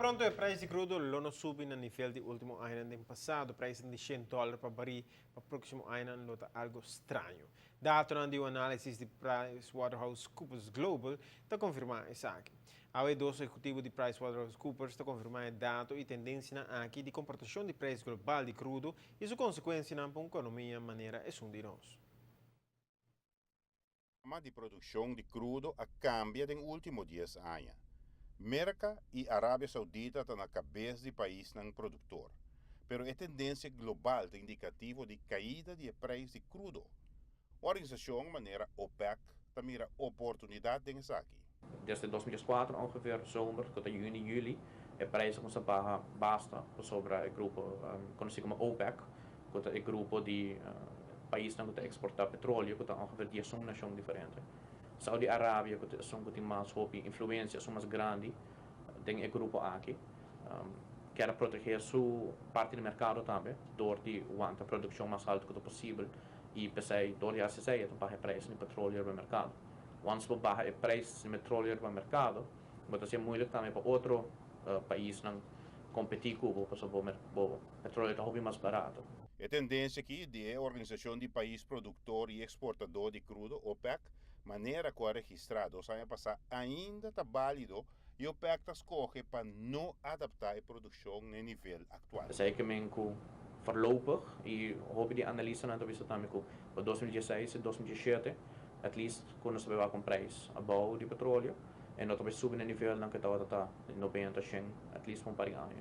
pronto o preço de crudo não sobe no nível de último ano do passado. O preço de $100 para barril para o próximo ano nota algo estranho. Dados de análise de PricewaterhouseCoopers Global está confirmando isso aqui. A dois executivo de PricewaterhouseCoopers está confirmando dados e tendência aqui de comportação de preço global de crudo e sua consequência na economia de maneira esundinosa. A de produção de crudo a cambia nos últimos 10 anos. América e Arábia Saudita estão na cabeça do país não produtor, pero a tendência global é indicativo de caída de preço de crudo. A organização maneira OPEC também mira oportunidade nisso aqui. Desde 2004 ongeveer zomer tot juni, juli é prijzen com essa basta sobre o grupo conhecido como OPEC, que é o grupo de países que exportam petróleo, que tem ongeveer 10 nações diferentes. Saudi-Arábia, que tem mais influência, são mais grande, tem o grupo aqui, quer proteger sua parte do mercado também, door de a produção mais alta que possível e pensei, door a CCE, para o preço do petróleo no mercado. Once we baixar o preço do petróleo no mercado, vai ser muito também para outro país não competir com o petróleo está mais barato. A tendência aqui é a Organização de País Produtor e Exportador de Crudo, OPEC, maneira que é registrado, ou seja, passar ainda está válido e o OPEC está escolhe para não adaptar a produção no nível atual. Zeker men voorlopig, e hoop die analise na tovisa também para 2016 e 2017, at least quando se vai com preço abaixo de petróleo, e não talvez subir no nível na que está 90, 100, at least um par de anos.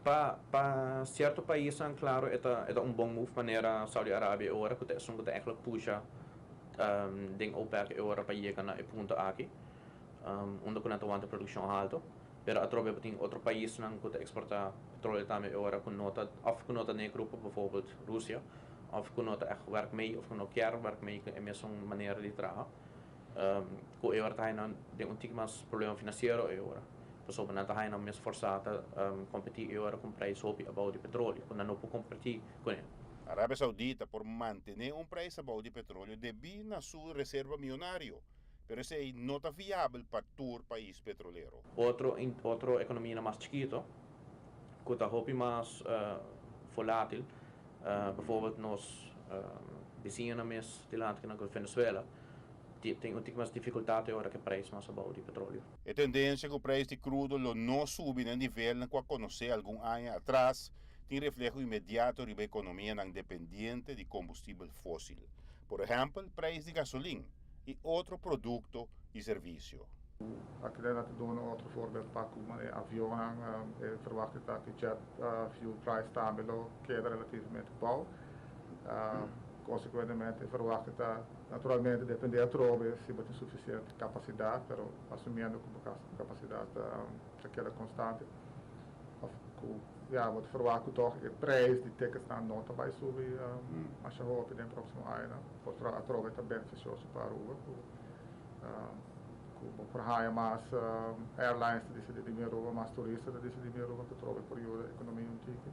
Para certo país, claro, é bom move maneira Saudi-Arábia agora, que é que eigenlijk puxa den OPEC agora para chegar na ponto aqui, onde que não tem produção alta, pero atrobe tem outro país que exporta petróleo também agora com nota, of com nota nem grupo, bijvoorbeeld Rússia, of com nota echt werk mee, of com nota quer werk mee, é mesmo maneira de trabalhar. Com agora tá aí tem mais problema financeiro agora. Pessoal não está aí na mesma forçada competir agora com preço abaixo de petróleo, quando não pode competir com ele. A Arábia Saudita, por manter preço abaixo de petróleo, deve na sua reserva milionário, pero isso não está viável para todo país petroleiro. Outra economia mais chiquita, que está mais volátil, bijvoorbeeld nos vizinhos de land como Venezuela, tem mais dificuldade agora que preço mais abaixo de petróleo. A tendência que o preço de crudo não sobe no nível que conheceu algum ano atrás, tem reflexo imediato na economia não dependente de combustível fóssil. Por exemplo, o preço de gasolina e outro produto e serviço. Aqui dentro de outro voorbeeld pakken, maar avion verwacht dat de jet fuel price também queda relativamente bom. Consequentemente, verwacht dat naturalmente depende da trobe se vai ter suficiente capacidade, pero assumindo que a capacidade daquela constante, ja, wat verwachten toch de prijs die tickets dan nota vai subir, acho que no próximo ano, porque a trobe está beneficioso para o por haya mais airlines decidir dinheiro, mais turistas decidir dinheiro para trobe período da economia antiga.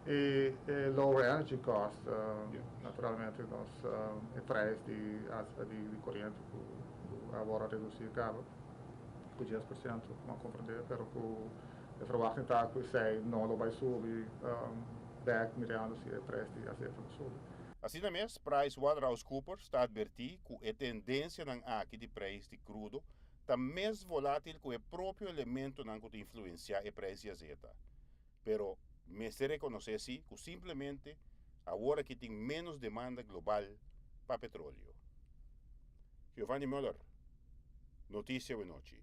E lower energy cost, naturalmente nós o preço de corrente agora reduzir acaba por 10%, como compreender, pero que verwachting dat we zij não vai subir back mirando se o preço de azeite não sobe. Assim mesmo, PricewaterhouseCoopers está advertindo que a tendência aqui de preço de crudo está mais volátil que o próprio elemento que influencia o preço de azeite. Pero me se reconhece que simplesmente agora que tem menos demanda global para petróleo. Giovanni Müller, Notícia da Noite.